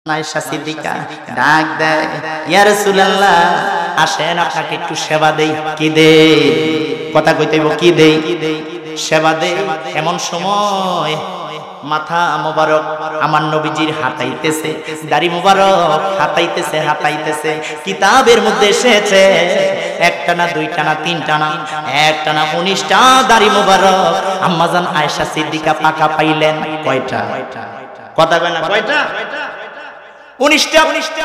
আয়েশা সিদ্দিকা ডাক দেয়, ইয়া রাসূলুল্লাহ আসেন আপনাকে একটু সেবা দেই। কি দেই? কথা কইতেইব, কি দেই? সেবা দেই। এমন সময় মাথা মোবারক আমার নবীজির হাতাইতেছে, দাড়ি মোবারক হাতাইতেছে। কিতাবের মধ্যে এসেছে একটা না, দুইটা না, তিনটা না, একটা না 19টা দাড়ি মোবারক আম্মাজান আয়েশা সিদ্দিকা পাকা পাইলেন। কয়টা? কথা কয় না, কয়টা? 19টা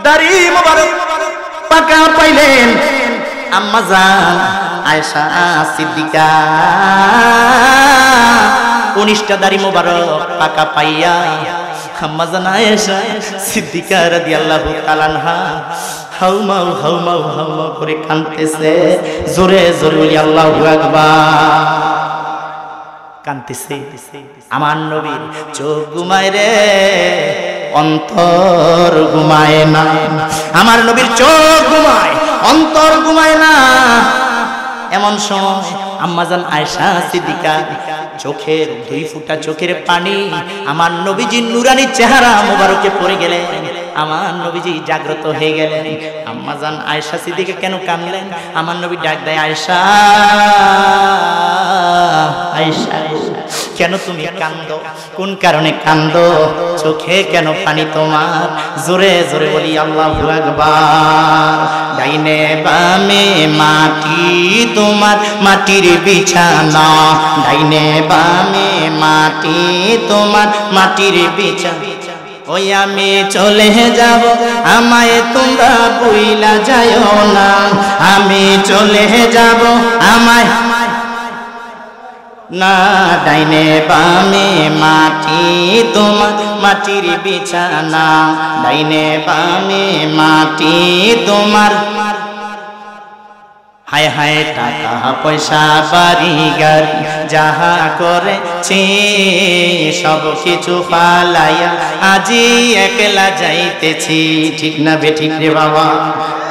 দাড়ি মোবারক পাকা পাইলেন আম্মাজান আয়েশা সিদ্দিকা। 19টা দাড়ি মোবারক পাকা পাইয়া আম্মাজান আয়েশা সিদ্দিকা রাদিয়াল্লাহু তাআলা আনহা হাউমাউ করে কাঁদতেছে। জোরে জোরে বলি আল্লাহু আকবার। কাঁদতেছে। আমার নবীর চোখ ঘুমায় রে, অন্তর ঘুমায় না। আমার নবীর চোখ ঘুমায়, অন্তর ঘুমায় না। এমন সময় আম্মাজান আয়েশা সিদ্দিকা চোখের 2 ফোঁটা চোখের পানি আমার নবীজির নুরানি চেহারা মোবারকে পড়ে গেলেন। আমার নবীজি জাগ্রত হয়ে গেলেন। আম্মাজান আয়েশা সিদ্দিকা কেন কাঁদলেন? আমার নবী ডাক দেয়, আয়েশা আয়েশা কেন তুমি কান্দো? কোন কারণে কান্দো? চোখে কেন পানি তোমার? জোরে জোরে বলি আল্লাহু আকবার। ডাইনে বামে মাটি তোমার, মাটির বিছানা। ডাইনে বামে মাটি তোমার, মাটির বিছানা। ওই আমি চলে যাব, আমায় তোমরা ভুইলা যাও না। আমি চলে যাব, আমায় না। ডাইনে বামে মাটি তোমার, মাটির বিছানা। ডাইনে বামে মাটি তোমার। হায় হায় টাকা পয়সা বাড়ি গাড়ি যাহা করেছি সব কিছু পালাইয়া আজি একলা যাইতেছি। ঠিক না বে ঠিক রে বাবা?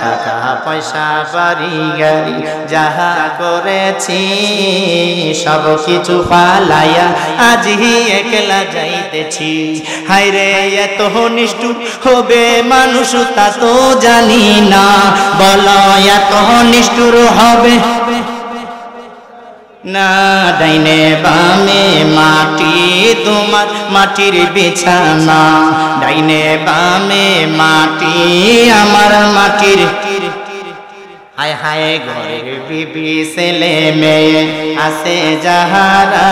টাকা পয়সা বাড়ি গাড়ি যাহা করেছি সব কিছু পালাইয়া আজি একলা যাইতেছি। হায় রে এত নিষ্ঠুর হবে মানুষ তা তো জানি না। বলো এত নিষ্ঠুর হবে না। ডাইনে বামে মাটি তোমার, মাটির বিছানা। ডাইনে বামে মাটি আমার, মাটির। হায় হায় ঘরের বিবি ছেলে মেয়ে আছে যাহারা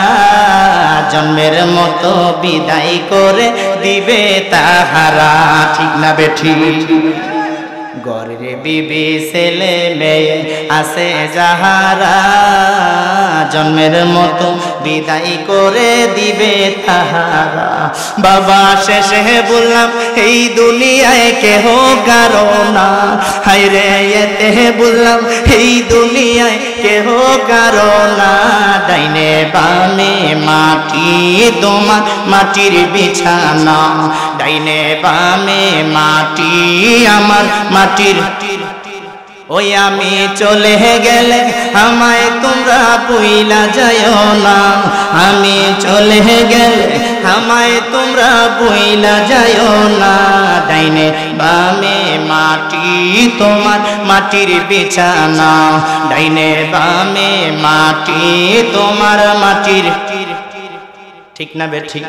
জন্মের মতো বিদায় করে দিবে তাহারা। ঠিক না বেঠি? ঘরের বিবি ছেলে মেয়ে আছে যাহারা জন্মের মতো বিদায় করে দিবে তাহারা। বাবা শেষে বললাম এই দুনিয়ায় কেহ কারো না। হায় রে এতে বললাম এই দুনিয়ায় কেহ কারো না। ডাইনে বামে মাটি তোমার, মাটির বিছানা। ডাইনে বামে মাটি আমার, মাটির। ওই আমি চলে গেলে আমায় তোমরা ভুইলা যাও না। আমি চলে গেলে আমায় তোমরা ভুইলা যাও না। ডাইনে বামে মাটি তোমার, মাটির বিছানা। ডাইনে বামে মাটি তোমার, মাটির। ঠিক না বে ঠিক?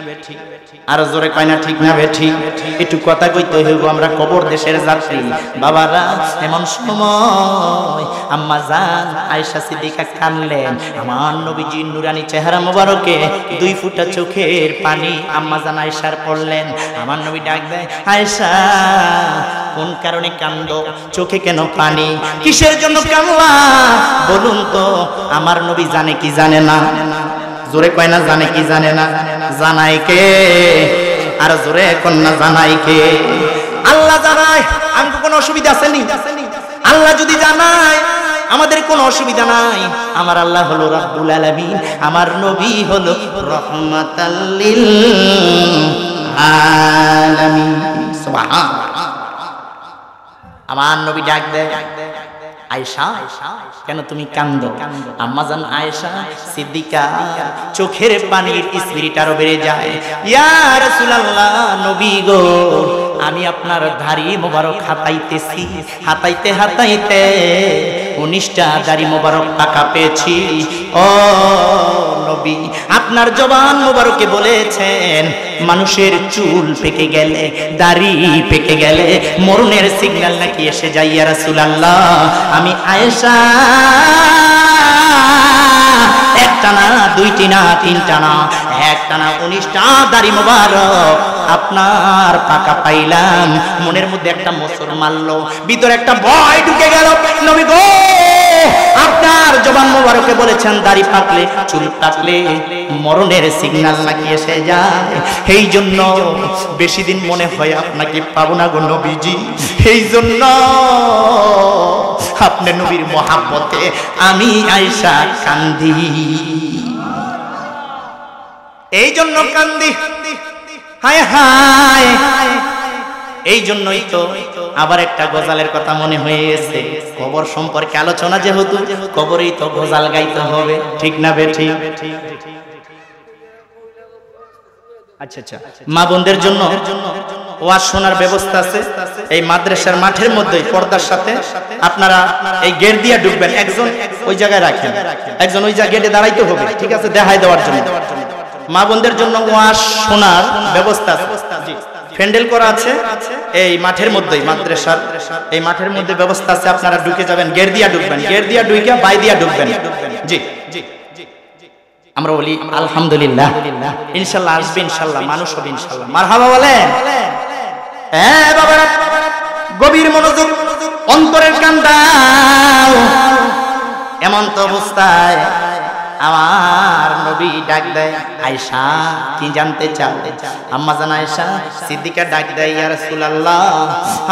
আর জোরে কয় না ঠিক না বে ঠিক? একটু কথা কইতে হইব, আমরা কবর দেশের যাত্রী বাবারা। এমন সময় আম্মাজান আয়েশা সিদ্দিকা কাঁদলেন। আমার নবীজির নুরানি চেহারা মোবারকে 2 ফোঁটা চোখের পানি আম্মাজান আয়েশার পড়লেন। আমার নবী ডাক দেয়, আয়েশা কোন কারণে কান্দো? চোখে কেন পানি? কিসের জন্য কান্না বলুন তো? আমার নবী জানে কি জানে না? জোরে কয় না জানে কি জানে না? জানাই কে? আর জোরে কোন না জানাই কে? আল্লাহ জানায়। আমাকে কোনো অসুবিধা আছে নি? আল্লাহ যদি জানায় আমাদের কোনো অসুবিধা নাই। আমার আল্লাহ হলো রাব্বুল আলামিন, আমার নবী হলো রাহমাতাল লিল আলামিন। সুবহানাল্লাহ। আমার নবী ডাক দেয়, আয়েশা কেন তুমি কান্দো? আম্মাজান আয়েশা সিদ্দিকা চোখের পানির স্পিরিট আরো বেড়ে যায়। ইয়া রাসূলুল্লাহ, নবী গো আমি আপনার দাড়ি মোবারক হাতাইতেছি, হাতাইতে হাতাইতে 19টা দাড়ি মোবারক পাকা পেয়েছি। ও নবী, আপনার জবান মোবারকে বলেছেন মানুষের চুল পেকে গেলে, দাড়ি পেকে গেলে মরণের সিগন্যাল নাকি এসে যায়। ইয়া রাসূলুল্লাহ, আমি আয়েশা একটা না, দুইটি না, তিনটা না, একটা না 19টা দাড়ি মোবারক আপনার পাকা পাইলাম। মনের মধ্যে একটা মোচড় মারলো, ভিতরে একটা ভয় ঢুকে গেল। নবী গো, আপনার জবান মোবারকে বলেছেন দাড়ি পাকলে, চুল পাকলে মরণের সিগন্যাল নাকি এসে যায়। এই জন্য বেশি দিন মনে হয় আপনাকে পাবো না গো নবীজি। এই জন্য আপনি নবীর মহাব্বতে আমি আয়েশা কান্দি, এই জন্য কান্দি। হায় হায়, এই জন্যই তো আবার একটা গজালের কথা মনে হয়ে গেছে। কবর সম্পর্কে আলোচনা যেহেতু, কবরেই তো গজাল গাইতে হবে, ঠিক না বেঠি? আচ্ছা আচ্ছা, মা বোনদের জন্য ওয়াজ শোনার ব্যবস্থা আছে এই মাদ্রাসার মাঠের মধ্যেই, পর্দার সাথে। আপনারা এই গেট দিয়ে ঢুকবেন, একজন ওই জায়গায় রাখেন, একজন ওই জায়গায় গেটে দাঁড়াইতে হবে, ঠিক আছে, দেখাই দেওয়ার জন্য। মা বোনদের জন্য ওয়াজ শোনার ব্যবস্থা আছে, প্যান্ডেল করা আছে এই মাঠের মধ্যেই, মাদ্রাসার এই মাঠের মধ্যে ব্যবস্থা আছে। আপনারা ঢুকে যাবেন, গেট দিয়া ঢুকবেন, গেট দিয়া ঢুকে বাই দিয়া ঢুকবেন। জি জি, আমরা বলি আলহামদুলিল্লাহ, ইনশাআল্লাহ আসবে, ইনশাআল্লাহ মানুষ হবে, ইনশাআল্লাহ। মারহাবা বলেন। হ্যাঁ বাবারা, গভীর মনোযোগ, অন্তরের কান দাও। এমন তো অবস্থায় আমার নবী ডাক দেয়, আয়েশা কি জানতে চাও? আম্মা জান আয়েশা সিদ্দিকা ডাক দেয়, ইয়া রাসূলুল্লাহ,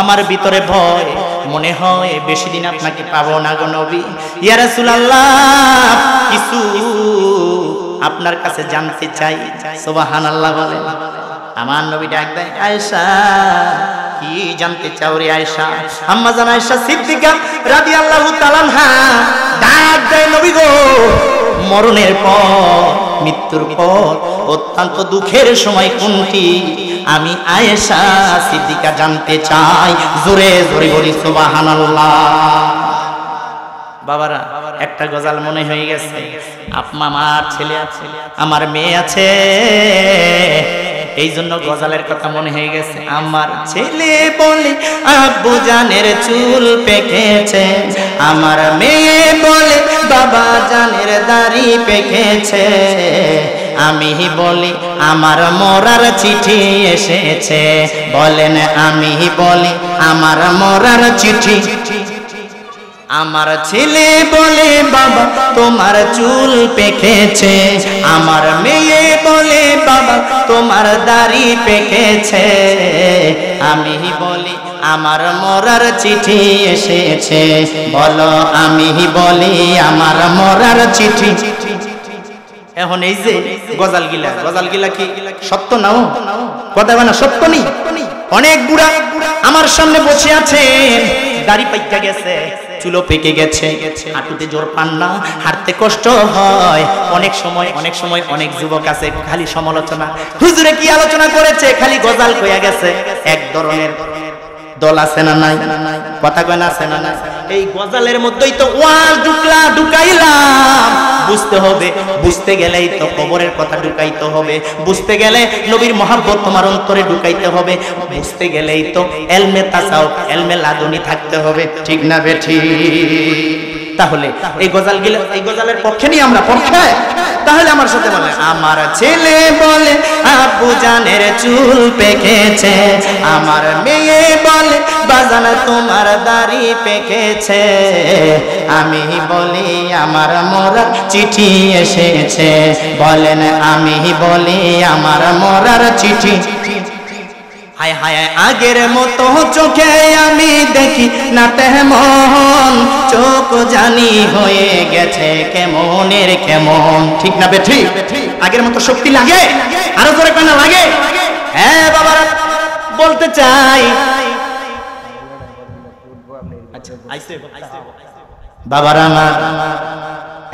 আমার ভিতরে ভয়, মনে হয় বেশি দিন আপনাকে পাবো না গো নবী। ইয়া রাসূলুল্লাহ, কিছু আপনার কাছে জানতে চাই। সুবহানাল্লাহ বলেন। আমার নবী ডাক দেয়, আয়েশা কি জানতে চাও রে আয়েশা? আম্মা জান আয়েশা সিদ্দিকা রাদিয়াল্লাহু তাআলা আনহা ডাক দেয়, নবী গো, মরণের পর, মৃত্যুর পর অত্যন্ত দুঃখের সময় কোনটি? আমি আয়েশা সিদ্দিকা জানতে চাই। জোরে জোরে বলি সুবহানাল্লাহ। বাবারা, একটা গজাল মনে হয়ে গেছে। আমার ছেলে আছে, আমার মেয়ে আছে, এই জন্য গজালের কথা মনে হয়ে গেছে। আমার ছেলে বলে আব্বু জানের চুল পেকেছে, আমার মেয়ে বলে বাবা জানের দাড়ি পেকেছে, আমি বলি আমার মরার চিঠি এসেছে। বলেন আমি বলি আমার মরার চিঠি। আমার ছেলে বলে বাবা তোমার চুল পেকেছে, আমার মেয়ে বলে বাবা তোমার দাড়ি পেকেছে, আমি বলি আমার মরার চিঠি এসেছে। বলো আমি বলি আমার মরার চিঠি। এখন এই যে গজালগিলা কি সত্য নাও? কথা বলে না, সত্য নেই। অনেক বুড়া আমার সামনে বসে আছেন, দাড়ি পাইকা গেছে, চুলো পেকে গেছে, হাঁটুতে জোর পান না, হাঁটতে কষ্ট হয়। অনেক সময় অনেক যুবক আছে খালি সমালোচনা, হুজুরে কি আলোচনা করেছে, খালি গজাল কইয়া গেছে। এক ধরনের দল আছে না নাই? কথা কয় না, আছে না নাই? এই গজালের মধ্যেই তো ওয়াজ ঢুকাইলাম। বুঝতে হবে, বুঝতে গেলেই তো কবরের কথা ঢুকাইতে হবে, বুঝতে গেলে নবীর মহব্বত তোমার অন্তরে ঢুকাইতে হবে, বুঝতে গেলেই তো এলমে তাসাউফ, এলমে লাদুনি থাকতে হবে, ঠিক না বেঠি? তাহলে এই গজালের পক্ষে নিয়ে আমরা পক্ষে, তাহলে আমার সাথে বলে, আমার ছেলে বলে আব্বু জানের চুল পেকেছে, আমার মেয়ে বলে বাজান তোমার দাড়ি পেকেছে, আমি বলি আমার মরার চিঠি এসেছে। বলেন আমি বলি আমার মরার চিঠি। হায় হায় আগের মতো চোখে আমি দেখি না তেমন, চোখ জানি হয়ে গেছে কেমনের কেমন, ঠিক না বেঠি? আগের মতো শক্তি লাগে? আরো জোরে কেন লাগে? হ্যাঁ বাবারা, বলতে চাই, বাবারা আমার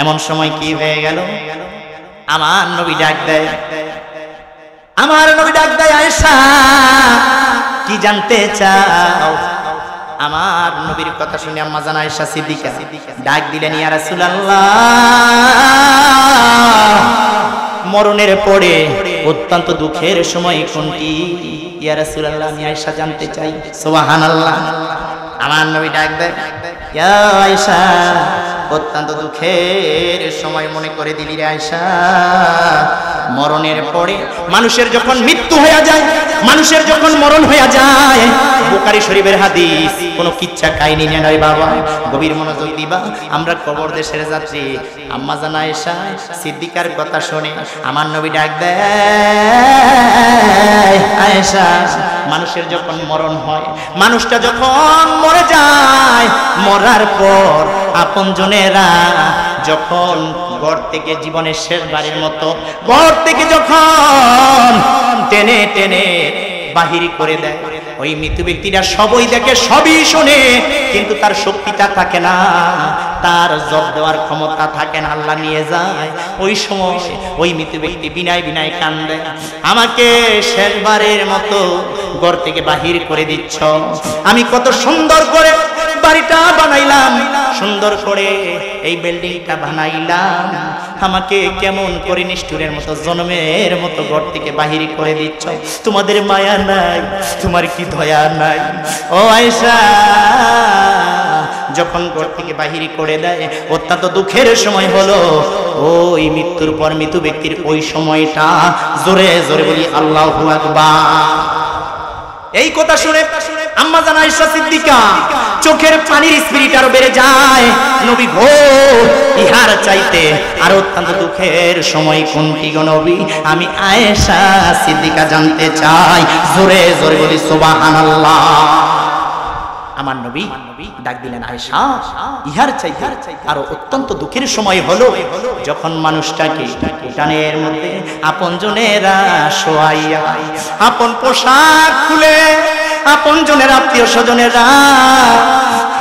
এমন সময় কি হয়ে গেল, আমার নবী ডাক দেয়, আয়েশা কি জানতে চাও? আমার নবীর কথা শুনে আম্মা জান আয়েশা সিদ্দিকা ডাক দিলেন, ইয়া রাসূলুল্লাহ, মরণের পরে অত্যন্ত দুঃখের সময় কোনটি? ইয়া রাসূলুল্লাহ, আমি আয়েশা জানতে চাই। সুবহানাল্লাহ। আমার নবী ডাক দেন, ইয়া আয়েশা, অত্যন্ত দুঃখের সময় মনে করে দিলি রে আয়েশা। মরণের পরে মানুষের যখন মৃত্যু হয়ে যায়, মানুষের যখন মরণ হয়ে যায়, বুখারী শরীফের হাদিস, কোনো কিচ্ছা কাহিনী নয় বাবা, গভীর মনোযোগ দিবা। আমরা কবর দেশের যাত্রী। আম্মা জান আয়েশা সিদ্দিকার কথা শুনে আমার নবী ডাক দেয়, আয়েশা, মানুষের যখন মরণ হয়, মানুষটা যখন মরে যায়, মরার পর আপনজনেরা যখন ঘর থেকে জীবনের শেষবারের মতো ঘর থেকে যখন টেনে টেনে বাহির করে দেয়, ওই মৃত ব্যক্তিরা সবই দেখে, সবই শোনে, কিন্তু তার শক্তিটা থাকে না, তার জব দেওয়ার ক্ষমতা থাকে না, আল্লাহ নিয়ে যায়। ওই সময় ওই মৃত ব্যক্তি বিনায় বিনায় কান্দে, আমাকে শেষবারের মতো ঘর থেকে বাহির করে দিচ্ছ। আমি কত সুন্দর করে বাড়িটা বানাইলাম, সুন্দর করে এই বিল্ডিংটা বানাইলাম, আমাকে কেমন করে নিষ্ঠুরের মতো জন্মের মতো ঘর থেকে বাহির করে দিচ্ছ। তোমাদের মায়া নাই, তোমার কি দয়া নাই? ও আয়েশা, যখন ঘর থেকে বাহির করে দেয়, অত্যন্ত দুঃখের সময় হলো, ওই মৃত্যুর পর মৃত ব্যক্তির ওই সময়টা, জোরে জোরে বলি আল্লাহু আকবার। এই কথা শুনে আম্মা জান আয়েশা সিদ্দিকা চোখের পানির স্পিরিট আরো বেড়ে যায়। নবী গো, ইহার চাইতে আর অত্যন্ত দুঃখের সময় কোনটি গো নবী? আমি আয়েশা সিদ্দিকা জানতে চাই। জোরে জোরে বলি সুবহানাল্লাহ। আমার নবী ডাক দিলেন, আয়েশা, ইহার চাইতে আরো অত্যন্ত দুঃখের সময় হলো যখন মানুষটাকে উঠানের মধ্যে আপনজনেরা শোয়াইয়া, আপন পোশাক খুলে আপনজনের আত্মীয় স্বজনেরা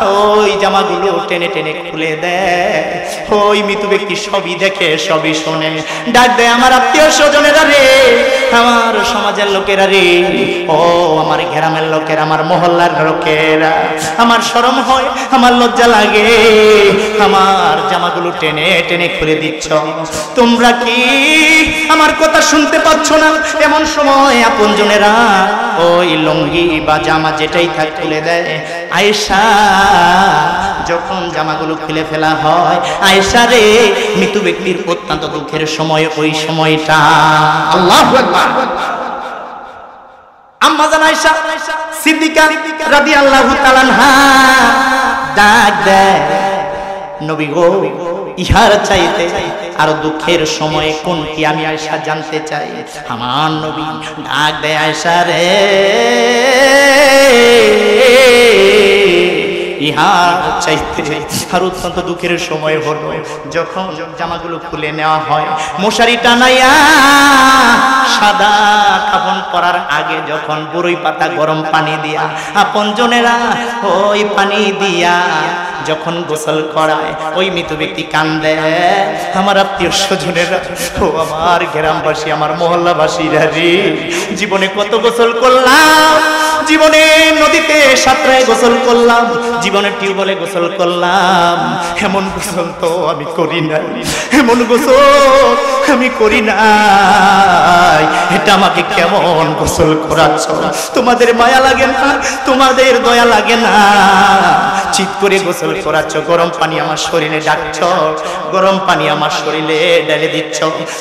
ওই জামাগুলো টেনে টেনে খুলে দেয়। ওই মৃত ব্যক্তি সবই দেখে, সবই শোনে, ডাক দেয়, আমার আত্মীয় স্বজনেরা রে, আমার সমাজের লোকেরা রে, ও আমার গ্রামের লোকেরা, আমার মহল্লার লোকেরা, আমার শরম হয়, আমার লজ্জা লাগে, আমার জামাগুলো টেনে টেনে খুলে দিচ্ছ, তোমরা কি আমার কথা শুনতে পাচ্ছ না? এমন সময় আপনজনেরা ওই লুঙ্গি বা জামা যেটাই থাক খুলে দেয়। আয়েশা, যখন জামাগুলো খুলে ফেলা হয়, আয়েশা রে, মৃত ব্যক্তির অত্যন্ত দুঃখের সময় ওই সময়টা। আল্লাহু আকবার। আম্মা জান আয়েশা সিদ্দিকা রাদিয়াল্লাহু তাআলা আনহা ডাক দেয়, নবী গো, ইহার চাইতে আরো দুঃখের সময় কোনটি? আমি আয়েশা জানতে চাই। আমার নবী ডাক দেয়, আয়েশা রে, ইহার চাইতে আর অত্যন্ত দুঃখের সময় হলো যখন জামাগুলো খুলে নেওয়া হয়, মশারি টানাইয়া সাদা কাফন পরার আগে যখন বরই পাতা গরম পানি দিয়া আপনজনেরা ওই পানি দিয়া যখন গোসল করায়, ওই মৃত ব্যক্তি কান্দে, আমার আত্মীয় স্বজনেরা, ও আমার গ্রামবাসী, আমার মহল্লাবাসীরা রে, জীবনে কত গোসল করলাম, জীবনে নদীতে সাঁতরায় গোসল করলাম, জীবনে টিউবওয়েলে গোসল করলাম, এমন গোসল তো আমি করি নাই, এমন গোসল আমি করি নাই, এটা আমাকে কেমন গোসল করাচ্ছ? তোমাদের মায়া লাগে না? তোমাদের দয়া লাগে না? চিৎ করে গোসল করাচ্ছ, গরম পানি আমার শরীরে ডাকছ, গরম পানি আমার শরীরে ঢেলে দিচ্ছ,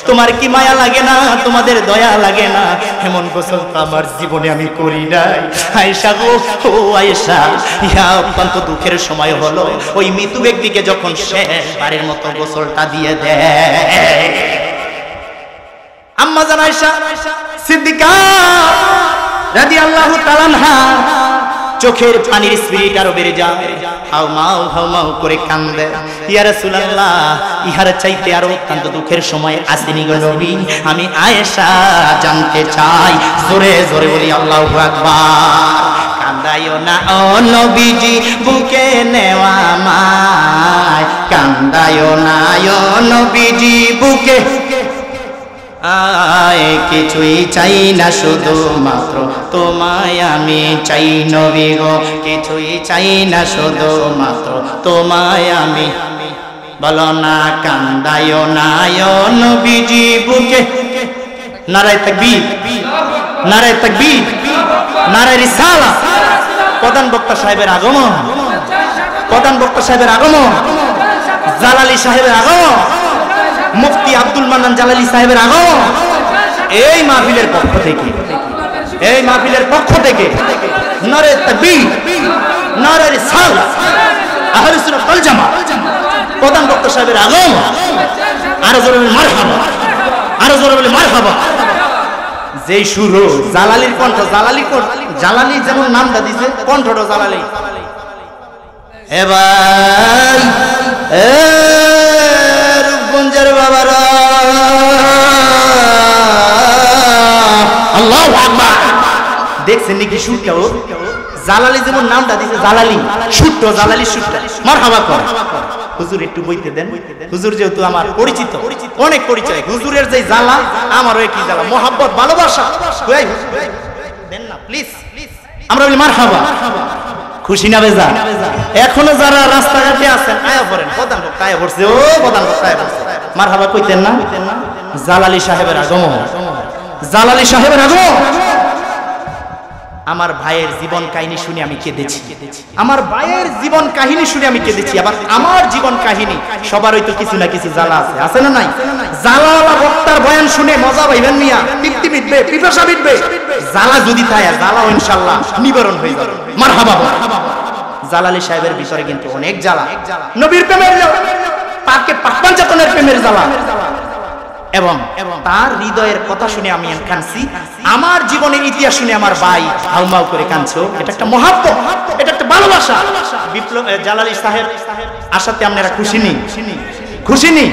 তোমার কি মায়া লাগে না? তোমাদের দয়া লাগে না? এমন গোসল তো আমার জীবনে আমি করি নাই। আয়েশা গো, ও আয়েশা, ইহা অত্যন্ত দুঃখের সময় হলো ওই মৃত ব্যক্তিকে যখন শেষবারের মতো গোসলটা দিয়ে দেয়। আম্মা জান আয়েশা সিদ্দিকা রাদিয়াল্লাহু তাআলা আনহা চোখের পানির স্পিরিট আরো বেড়ে যায়, হাউমাউ করে কান্দে, ইয়া রাসূলুল্লাহ, ইহার চাইতে আরো অত্যন্ত দুঃখের সময় আসেনি গো নবী? আমি আয়েশা জানতে চাই। জোরে জোরে বলি আল্লাহু আকবার। কান্দায়ো না ও নবীজি, বুকে নেওয়া মায়, কান্দায়ো না ও নবীজি, বুকে আয় কিছুই চাই না শুধু মাত্র তোমায় আমি চাই নবী গো কিছুই চাই না শুধু মাত্র তোমায় আমি বলো না কান্দায়ো না নবীজি বুকে নারায়ে তাকবীর নারায়ে তাকবীর নারায়ে রিসালাত প্রধান বক্তা সাহেবের আগমন প্রধান বক্তা সাহেবের আগমন জালালী সাহেবের আগমন মুফতি আব্দুল মান্নান জালালী সাহেবের আগমন এই মাহফিলের পক্ষ থেকে নারায়ে তাকবীর নারায়ে রিসালাত আহলে সুন্নাত ওয়াল জামাত প্রধান বক্তা সাহেবের আগমন আরো জোরে বলে মারহাবা আরো জোরে বলে মারহাবা যেই সুর জালালীর কণ্ঠ জালালী যেমন নামটা দিয়েছে কণ্ঠটা জালালী এবার রূপগঞ্জের বাবারা আল্লাহু আকবার দেখছেন নাকি সুরটাও জালালী যেমন নামটা দিয়েছে জালালী সুরটা জালালী সুরটা মারহাবা কর হুজুর একটু বইতে দেন হুজুর যেহেতু আমার পরিচিত অনেক পরিচয় হুজুরের যে জ্বালা আমারও একই জ্বালা মোহাব্বত ভালোবাসা দেন না প্লিজ আমরা বলি মারহাবা খুশি না বেজা এখনো যারা রাস্তাঘাটে আছেন আয়া পড়েন প্রধান বক্তা আয়া পড়ছে ও প্রধান বক্তা আয়া পড়ছে মারহাবা কইতেন না জালালী সাহেবের আগমন জালালী সাহেবের আগমন আমার ভাইয়ের জীবন কাহিনী শুনে আমি কেঁদেছি আমার ভাইয়ের জীবন কাহিনী শুনে আমি কেঁদেছি আবার আমার জীবন কাহিনী সবার হয়তো কিছু না কিছু জ্বালা আছে না নাই জ্বালাওয়ালা বক্তার বয়ান শুনে মজা পাইবেন মিয়া তৃপ্তি মিটবে পিপাসা মিটবে জ্বালা যদি থাকে জ্বালাও ইনশাআল্লাহ নিবারণ হয়ে যাবে মারহাবা জালালী সাহেবের ভিতরে কিন্তু অনেক জ্বালা নবীর প্রেমের জ্বালা পাকে পাঞ্জাতনের প্রেমের জ্বালা এবং তার হৃদয়ের কথা শুনে আমি কাঁদছি আমার জীবনের ইতিহাস শুনে আমার ভাই হাউমাউ করে কাঁদছো এটা একটা মহাব্বত এটা একটা ভালোবাসা বিপ্লব জালালী সাহেব আসাতে আপনারা খুশি নেই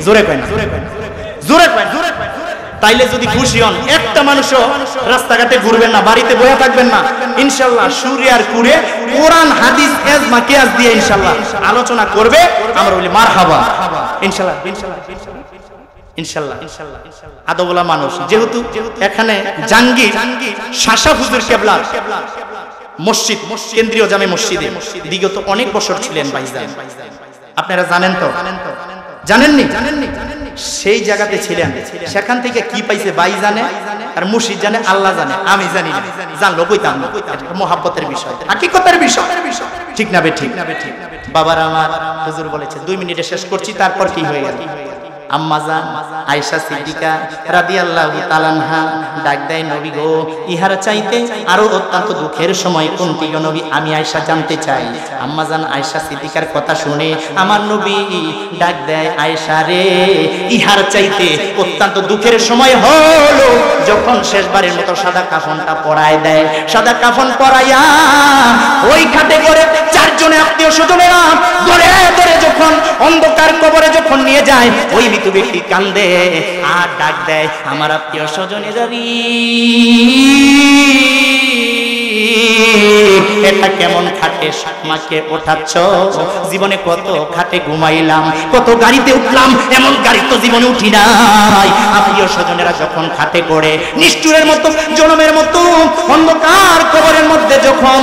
জোরে কয় না জোরে কয় তাইলে যদি খুশি হন একটা মানুষও রাস্তাঘাটে ঘুরবেন না বাড়িতে বসে থাকবেন না ইনশাআল্লাহ সুরে আর কুরে কোরআন হাদিস ইজমা কিয়াস দিয়ে ইনশাআল্লাহ আলোচনা করবে আমরা বলি মারহাবা ইনশাআল্লাহ ইনশাআল্লাহ আদবলা মানুষ যেহেতু এখানে জাঙ্গির শাসা হুজুর কেবলা মসজিদ কেন্দ্রীয় জামে মসজিদে বিগত অনেক বছর ছিলেন ভাইজান আপনারা জানেন তো জানেননি সেই জায়গাতে ছিলেন সেখান থেকে কি পাইছে ভাই জানে আর মুর্শিদ জানে আল্লাহ জানে আমি জানি না জানলো কইতাম না এটা মুহাব্বতের বিষয় হাকিকতের বিষয় ঠিক না বে ঠিক বাবার আমার হুজুর বলেছে 2 মিনিটে শেষ করছি তারপর কি হয়ে গেল আম্মাজান আয়েশা সিদ্দিকা রাদিয়াল্লাহু তাআলা আনহা ডাক দেয় নবী গো ইহার চাইতে আরো অত্যন্ত দুঃখের সময় কোনটি গো নবী আমি আয়েশা জানতে চাই আম্মাজান আয়েশা সিদ্দিকার কথা শুনে আমার নবী ডাক দেয় আয়েশা রে ইহার চাইতে অত্যন্ত দুঃখের সময় হলো যখন শেষবারের মতো সাদা কাফনটা পরায় দেয় সাদা কাফন পরাইয়া ওই খাটে করে 4 জনে আত্মীয় স্বজনেরা ধরে ধরে যখন অন্ধকার কবরে যখন নিয়ে যায় ওই মৃত ব্যক্তি কান্দে আর ডাক দেয় আমার আত্মীয় স্বজনেরা এটা কেমন খাটে আমাকে ওঠাচ্ছ জীবনে কত খাটে ঘুমাইলাম কত গাড়িতে উঠলাম এমন গাড়ি তো জীবনে উঠি নাই আত্মীয় স্বজনেরা যখন খাটে করে নিষ্ঠুরের মতো জনমের মতো অন্ধকার কবরের মধ্যে যখন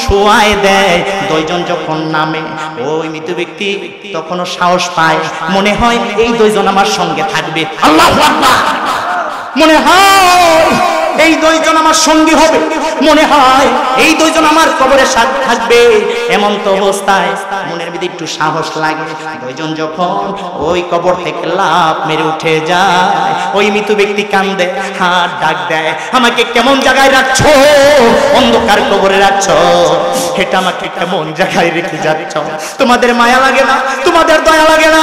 শোয়ায় দেয় 2 জন যখন নামে ওই মৃত ব্যক্তি তখনও সাহস পায় মনে হয় এই 2 জন আমার সঙ্গে থাকবে আল্লাহু আকবার মনে হয় এই 2 জন আমার সঙ্গী হবে মনে হয় এই 2 জন আমার কবরের সাথে থাকবে এমন তো অবস্থায় মনের ভিতরে একটু সাহস লাগে 2 জন যখন ওই কবর থেকে লাফ মেরে উঠে যায় ওই মৃত ব্যক্তি কান্দে হাত ডাক দেয় আমাকে কেমন জায়গায় রাখছো অন্ধকার কবরে রাখছো এটা আমাকে কেমন জায়গায় রেখে যাচ্ছ তোমাদের মায়া লাগে না তোমাদের দয়া লাগে না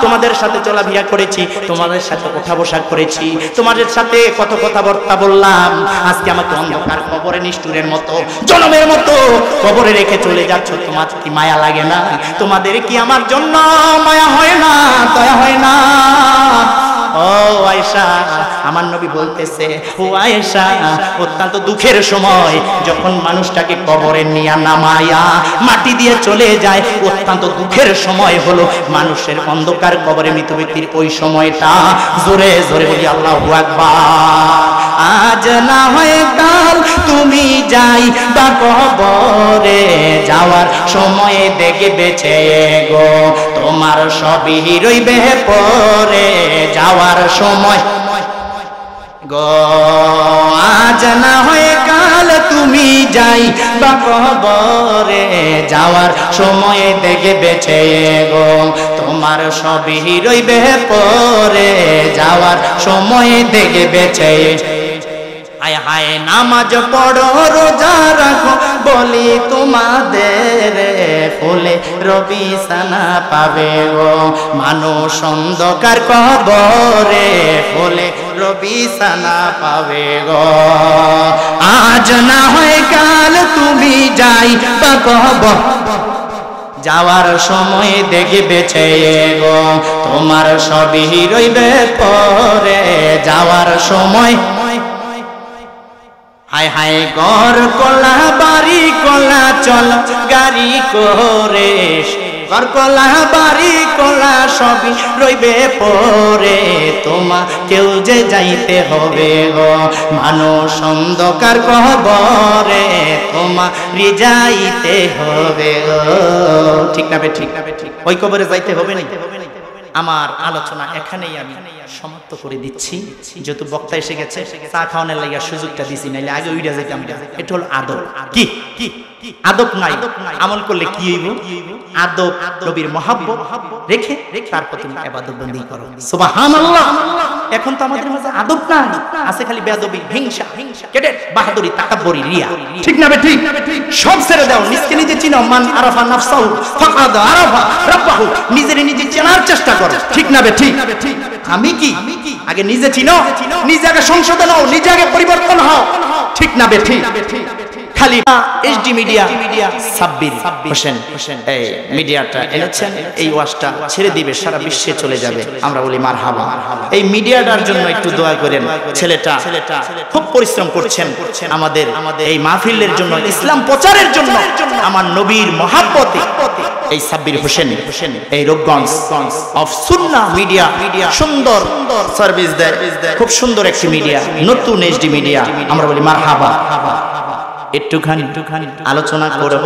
তোমাদের সাথে চলাফেরা করেছি তোমাদের সাথে কথা বসা করেছি তোমাদের সাথে কত কথাবার্তা বললাম আজকে আমাকে অন্ধকার কবরে নিষ্ঠুরের মতো জনমের মতো কবরে রেখে চলে যাচ্ছ তোমার কি মায়া লাগে না তোমাদের কি আমার জন্য মায়া হয় না দয়া হয় না ও ও আয়েশা, আমার নবী বলতেছে, ও আয়েশা, অত্যন্ত দুঃখের সময় যখন মানুষটাকে কবরে নিয়ে নামায়া মাটি দিয়ে চলে যায়, অত্যন্ত দুঃখের সময় হলো মানুষের অন্ধকার কবরে মৃত ব্যক্তির ওই সময়টা। জোরে জোরে বলি আল্লাহু আকবার। আজ না হয় কাল তুমি যাই বা কবরে, যাওয়ার সময় দেখে বেঁচে গো তোমার সবই রইবে পরে, যাওয়ার সময় গো। আজ না হয় কাল তুমি যাই বা কবরে, যাওয়ার সময় দেখে বেঁচে গো তোমার সবই রইবে পরে, যাওয়ার সময় দেখে বেঁচে। হায় হায় নামাজ পড়ো রোজা রাখো বলি তোমাদের, ফুলে রবি সানা পাবে গো মানুষ অন্ধকার কবরে, ফুলে রবি সানা পাবে গো। আজ না হয় কাল তুমি যাই বা কবর, যাওয়ার সময় দেখে বেঁচে গো তোমার সবই রইবে পরে, যাওয়ার সময়। হায় হায় ঘর কলা বাড়ি কলা চল গাড়ি করে, ঘর কলা বাড়ি কলা সবই রইবে পরে, তোমাকেও যে যাইতে হবে গো মানুষ অন্ধকার কবরে, তোমারই যাইতে হবে গো। ঠিক না বে ঠিক? ওই কবরে যাইতে হবে না? আমার আলোচনা এখানেই আমি সমাপ্ত করে দিচ্ছি, যেহেতু বক্তা এসে গেছে, চা খাওয়ানোর লাগিয়া সুযোগটা দিছি, নাইলে আগে উইরা যাইতাম। এটা হলো আদব। কি আদব নাই আমল করলে কি হইব? আদব নবীর মহব্বত রেখে তারপর তুমি ইবাদত বন্দেগী করো। সুবহানাল্লাহ। এখন তো আমাদের মাঝে আদব নাই, আছে খালি বেয়াদবি, হিংসা, কেডে বাহাদুরি, তাকাব্বুরি, রিয়া। ঠিক না বে ঠিক? সব ছেড়ে দাও, নিজকে নিজে চিনো। মান আরাফা নাফসাহু ফাকাদ আরাফা রাব্বাহু। নিজেরে নিজে চেনার চেষ্টা করো। ঠিক না বে ঠিক? আমি কি আগে নিজে চিনো, নিজে আগে সংশোধন হও, নিজে আগে পরিবর্তন হও। ঠিক না বে ঠিক? খালি এইচডি মিডিয়া সাব্বির হোসেন এই মিডিয়াটা এনেছেন, এই ওয়াজটা ছেড়ে দিবে, সারা বিশ্বে চলে যাবে। আমরা বলি মারহাবা। এই মিডিয়াটার জন্য একটু দোয়া করেন। ছেলেটা খুব পরিশ্রম করছেন আমাদের এই মাহফিলের জন্য, ইসলাম প্রচারের জন্য, আমার নবীর মহব্বতে। এই সাব্বির হোসেন এই রূপগঞ্জ অফ সুন্নাহ মিডিয়া সুন্দর সার্ভিস দেয়, খুব সুন্দর একটি মিডিয়া, নতুন এইচডি মিডিয়া। আমরা বলি মারহাবা। একটুখানি আলোচনা করব,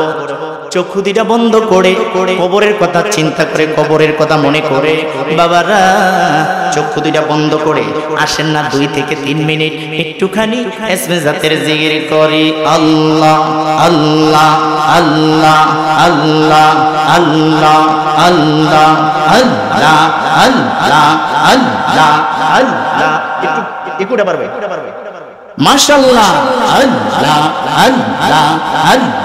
চক্ষু দুইটা বন্ধ করে কবরের কথা চিন্তা করে, কবরের কথা মনে করে। বাবারা চক্ষু দুইটা বন্ধ করে আসেন না 2 থেকে 3 মিনিট একটুখানি ইসমে জাতের জিকির করি। আল্লাহ আল্লাহ আল্লাহ আল্লাহ আল্লাহ আল্লাহ আল্লাহ আল্লাহ আল্লাহ আল্লাহ। একটু পারবে মাশাআল্লাহ। আল্লাহ আল্লাহ আল্লাহ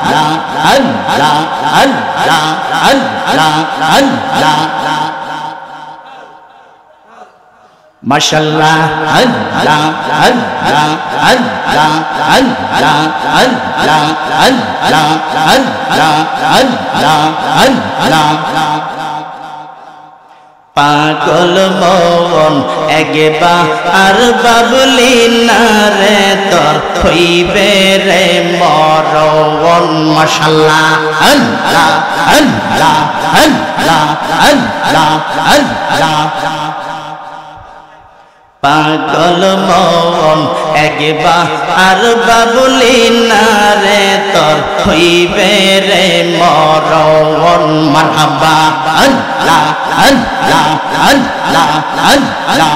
আল্লাহ আল্লাহ আল্লাহ আল্লাহ মাশাআল্লাহ। আল্লাহ আল্লাহ আল্লাহ আল্লাহ আল্লাহ আল্লাহ আল্লাহ আল্লাহ আল্লাহ। পাগল মন একবার আর বাবলি না রে, তোর হইবে রে মরণ। মাশাআল্লাহ। আল্লাহ আল্লাহ আল্লাহ আল্লাহ আল্লাহ। পাগল মন একবার আর বাবলি না রে, তোর হইবে রে মরণ। মারহাবা। আল্লাহ আল্লাহ আল্লাহ আল্লাহ।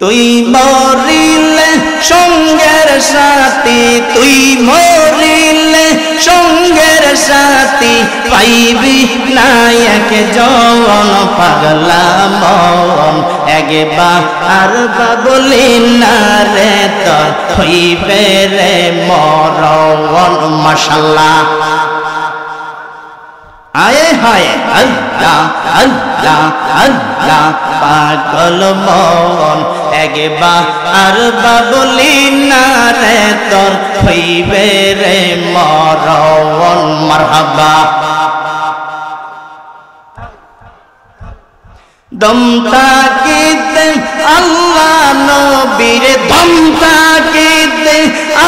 তুই মরিলে সঙ্গের সাথী, তুই মরিলে সঙ্গের সাথী, পাইবি নায়ক জন পাগলা মন একবার আর বাবলি না রে, তোর হইবে রে মরণ। মাশাআল্লাহ। আয়ে হায় আল্লাহ আল্লাহ আল্লাহ। পাগল মন একবার আর বাবলি না রে, তোর হইবে রে মরণ। মারহাবা। দম তাকিতে আল্লাহ নবীর দম তাকিতে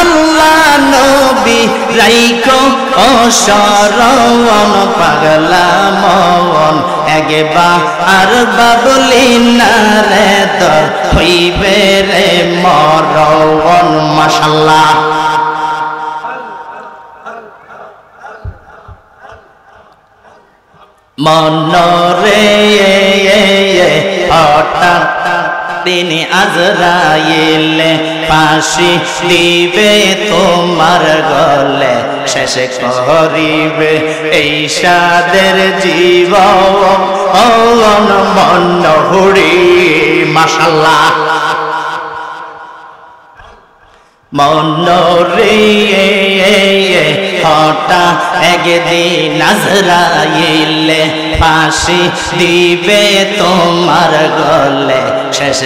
আল্লাহ নবী রাইখো অসরণ পাগলা মন একবার আর বাবলি না রে তোর হইবে রে মরণ মাশাআল্লাহ মনরে হঠাৎ তিনি আজরাইল ফাঁসি দিবে তোমার গলে শেষ করিবে এই সাদের জীবন মন হুড়ি মাশাআল্লাহ মনরে হঠাৎ একদিন আজরাইল ফাঁসি দিবে তোমার গলে শেষ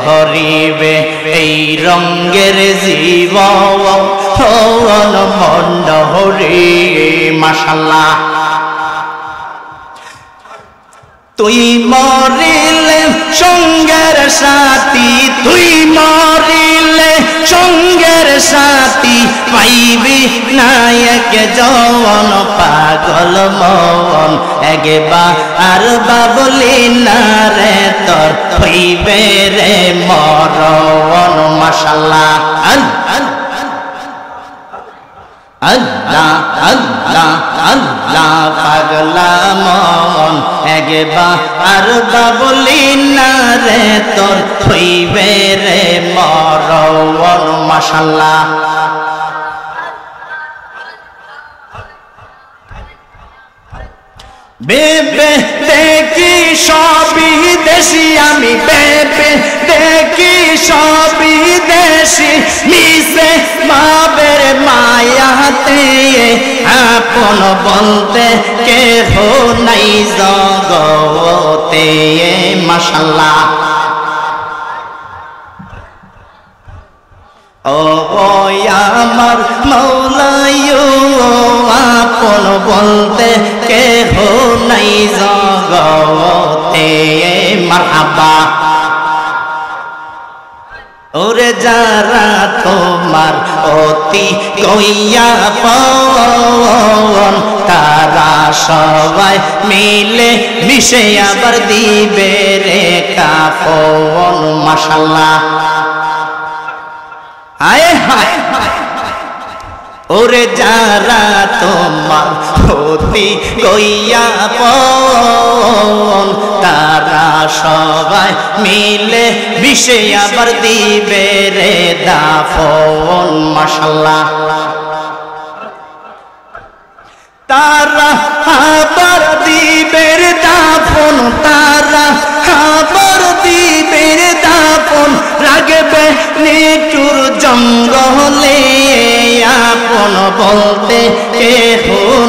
করিবে এই রঙের জীবন মন হরি মাশাআল্লাহ তুই মরিলে সঙ্গের সাথী তুই মরিলে সঙ্গের সাথী পাইবি নায়ক জওয়ান পাগল মন একবার আর বাবলি না রে তোর হইবে রে মরণ মাশাআল্লাহ আল্লাহ আল্লাহ আল্লাহ পাগলা মন একবার আর বাবলি না রে তোর হইবে রে মরণ মাশাআল্লাহ বেবে দেখি সবই দেশি আমি বেবে দেখি সবই দেশি মিশে মাবের মায়াতে আপন বলতে কেহ নাই জগতে মাশাআল্লাহ ও আমার মৌলায়ু আপন বলতে কেহ নাই জগতে মারহাবা ওরে যারা তোমার অতি কইয়া পাওন তারা সবাই মিলে মিশে আবার দিবে রে কাফন মাশাআল্লাহ হায় হায় ওরে যারা তোমার অতি কইয়া পাওন তারা সবাই মিলে মিশে আবার দিবে রে দাফন মাশাআল্লাহ তারা আবার দিবে রে দাফন তারা আবার দিবে রে দাফন রাগবে নিটুর জঙ্গলে আপন বলতে কেহ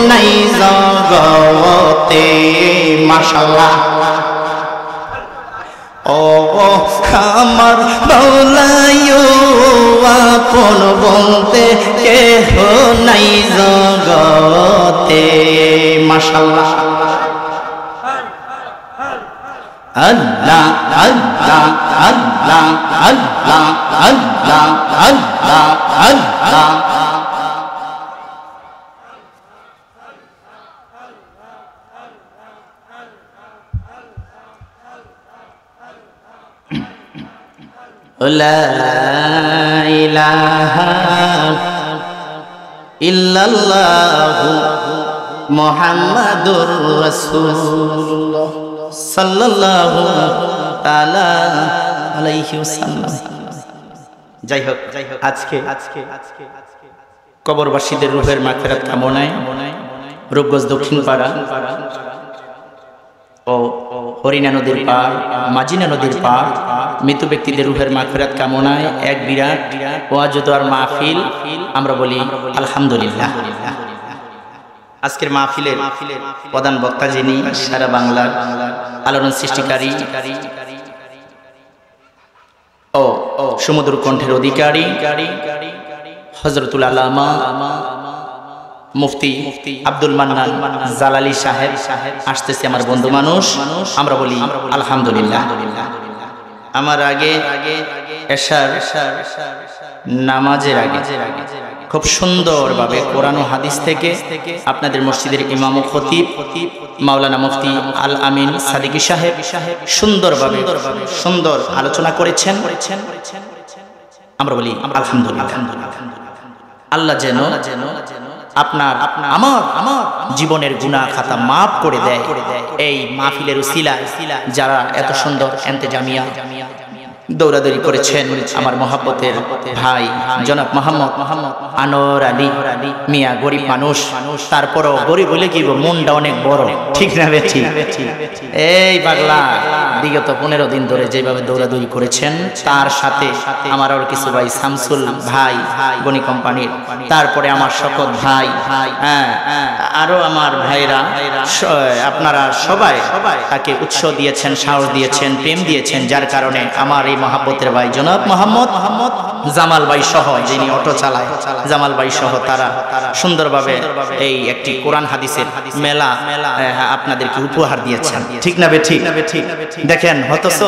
নাই জগতে মাশাআল্লাহ ও আমার মৌলায়ু আপন বলতে কেহ নাই জগতে মাশাআল্লাহ আল্লাহ আল্লাহ আল্লাহ আল্লাহ আল্লাহ আল্লাহ আল্লাহ লা ইলাহা ইল্লাল্লাহু মুহাম্মাদুর রাসূলুল্লাহ সাল্লাল্লাহু তাআলা আলাইহি ওয়াসাল্লাম। যাই হোক আজকে কবরবাসীদের রূহের মাগফিরাত কামনায় রূপগঞ্জ দক্ষিণ পাড়া ও হরিণা নদীর পার মাজিনা নদীর পার মৃত ব্যক্তিদের রূহের মাগফিরাত কামনায় এক বিরাট ওয়াজ ও দোয়ার মাহফিল আমরা বলি আলহামদুলিল্লাহ। আজকের মাহফিলের প্রধান বক্তা যিনি সারা বাংলার আলোড়ন সৃষ্টিকারী ও সুমধুর কণ্ঠের অধিকারী হযরতুল আল্লামা মুফতি আব্দুল মান্নান জালালি সাহেব আসতেছে, আমার বন্ধু মানুষ। আমরা বলি আলহামদুলিল্লাহ। আমার আগে এশার নামাজের আগে খুব সুন্দরভাবে কোরআন ও হাদিস থেকে আপনাদের মসজিদের ইমাম ও খতিব মাওলানা মুফতি আল আমিন সাদিকি সাহেব সুন্দরভাবে সুন্দর আলোচনা করেছেন। আমরা বলি আলহামদুলিল্লাহ। আল্লাহ যেন আপনার আমার জীবনের গুনাহ খাতা মাফ করে দেয়। এই মাহফিলের উসিলায় যারা এত সুন্দর ইন্তেজামিয়া দৌড়াদৌড়ি করেছেন, আমার মহাব্বতের ভাই জনাব মোহাম্মদ আনোয়ার আলী মিয়া, গরিব মানুষ, তারপরও গরিব বলে কি মনটা অনেক বড়, ঠিক না বেঠি? এই পাগলা বিগত 15 দিন ধরে যেভাবে দৌড়াদৌড়ি করেছেন, তার সাথে আমার আর কিছু ভাই শামসুল ভাই গনি কোম্পানির, তারপরে আমার শকত ভাই, হ্যাঁ আরো আমার ভাইরা, আপনারা সবাই তাকে উৎসাহ দিয়েছেন, সাহস দিয়েছেন, প্রেম দিয়েছেন, যার কারণে আমার এই মহাব্বতের ভাই জনাব মোহাম্মদ জামাল ভাই সহ, যিনি অটো চালায়, জামাল ভাই সহ তারা সুন্দরভাবে এই একটি কোরআন হাদিসের মেলা আপনাদেরকে উপহার দিয়েছেন, ঠিক না বে ঠিক? দেখেন হতছ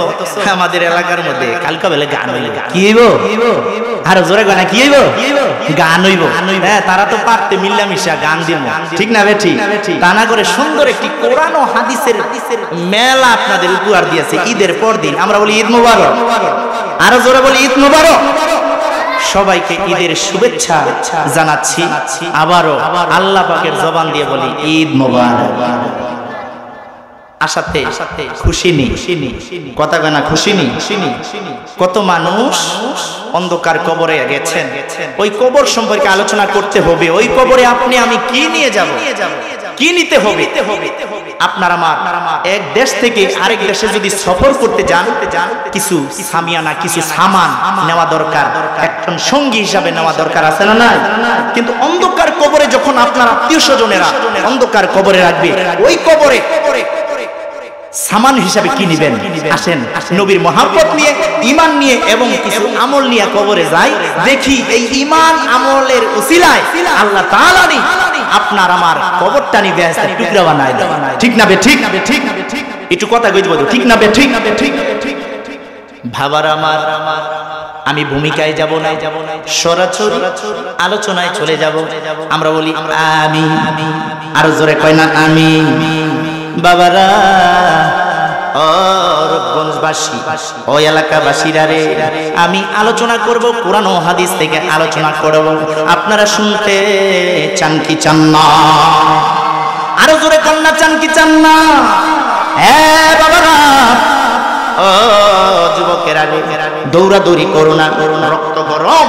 আমাদের এলাকার মধ্যে কালকা বেলা গান হইল, কি হইব আরো জোরে গানা, কি হইব গান হইব। হ্যাঁ, তারা তো পারতে মিল্লামিশা গান দিব, ঠিক না বে ঠিক? তা না করে সুন্দর একটি কোরআন ও হাদিসের মেলা আপনাদের উপহার দিয়েছে ঈদের পর দিন। আমরা বলি ঈদ মুবারক, আরো জোরে বলি ঈদ মুবারক। সবাইকে ঈদের শুভেচ্ছা জানাচ্ছি। আবারও আল্লাহ পাকের জবান দিয়ে বলি ঈদ মুবারক। আসাতে খুশি নি কথা গানা, খুশি নি। কত মানুষ অন্ধকার কবরে গেছেন, ওই কবর সম্পর্কে আলোচনা করতে হবে। ওই কবরে আপনি আমি কি নিয়ে যাব, কি নিতে হবে? আপনার আমার এক দেশ থেকে আরেক দেশে যদি সফর করতে যান, কিছু সামিয়ানা, কিছু সামান নেওয়া দরকার, একজন সঙ্গী হিসাবে নেওয়া দরকার, আছে না নাই? কিন্তু অন্ধকার কবরে যখন আপনার আত্মীয় স্বজনেরা অন্ধকার কবরে রাখবে, ওই কবরে সামান হিসাবে কি নিবেন? আসেন নবীর মহব্বত নিয়ে, ঈমান নিয়ে এবং কিছু আমল নিয়ে কবরে যাই, দেখি এই ঈমান আমলের উসিলায় আল্লাহ তাআলা আপনার আমার কবরটা নিয়ে বেহেশতের টুকরা বানায় দেয়, ঠিক না বে ঠিক? একটু কথা কইতে বলো, ঠিক না বে ঠিক? ভাবার আমার, আমি ভূমিকায় যাব না, সরাসরি আলোচনায় চলে যাব। আমরা বলি আমি, আরো জোরে কয় না আমি। বাবারা, ও রূপগঞ্জবাসী, ও এলাকাবাসীরা রে, আমি আলোচনা করব কোরআন ও হাদিস থেকে আলোচনা করব। আপনারা শুনতে চান কি চান না? আরো জোরে কন্যা চান কি চান না? হ্যাঁ বাবারা, ও যুবকেরা রে, দৌড়াদৌড়ি করো না, রক্ত গরম,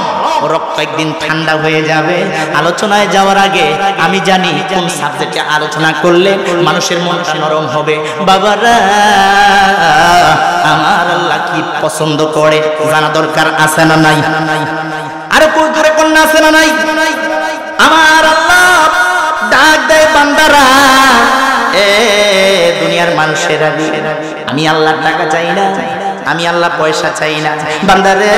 রক্ত একদিন ঠান্ডা হয়ে যাবে। আলোচনায় যাওয়ার আগে আমি জানি কোন সাবজেক্টে আলোচনা করলে মানুষের মনটা নরম হবে। বাবারা, আমার আল্লাহ কি পছন্দ করে জানা দরকার, আছে না নাই? আরে কই দূরে কন্যা, আছে না নাই? আমার আল্লাহ ডাক দেয় বান্দারা, এ দুনিয়ার মানুষেরা, আমি আল্লাহর টাকা চাই না, আমি আল্লাহ পয়সা চাই না, বান্দারে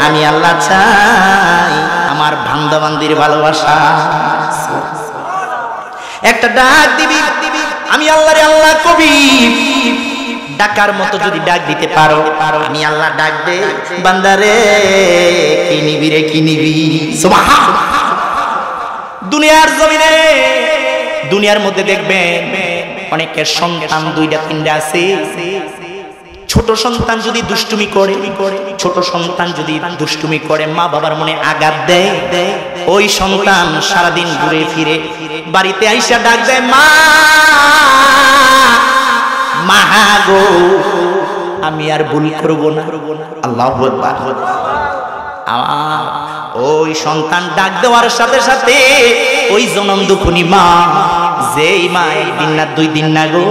আমি আল্লাহ চাই আমার বান্দাবান্দির ভালোবাসা। একটা ডাক দিবি, আমি আল্লাহরে আল্লাহ কবি, ডাকার মতো যদি ডাক দিতে পারো, আমি আল্লাহ ডাক দে, বান্দারে কি নিবি রে, কি নিবি? সুবহানাল্লাহ। দুনিয়ার জমিনে, দুনিয়ার মধ্যে দেখবেন অনেকের সন্তান 2টা 3টা আছে। ছোট সন্তান যদি দুষ্টুমি করে, ছোট সন্তান যদি দুষ্টুমি করে, মা বাবার মনে আঘাত দেয়, ওই সন্তান সারাদিন ঘুরে ফিরে বাড়িতে আইসা ডাক দেয়, মা মা গো, আমি আর ভুল করব না। আল্লাহু আকবার। ওই সন্তান ডাক দেওয়ার সাথে সাথে ওই জনম দুঃখী মা, যেই মা 1 দিন না 2 দিন না গো,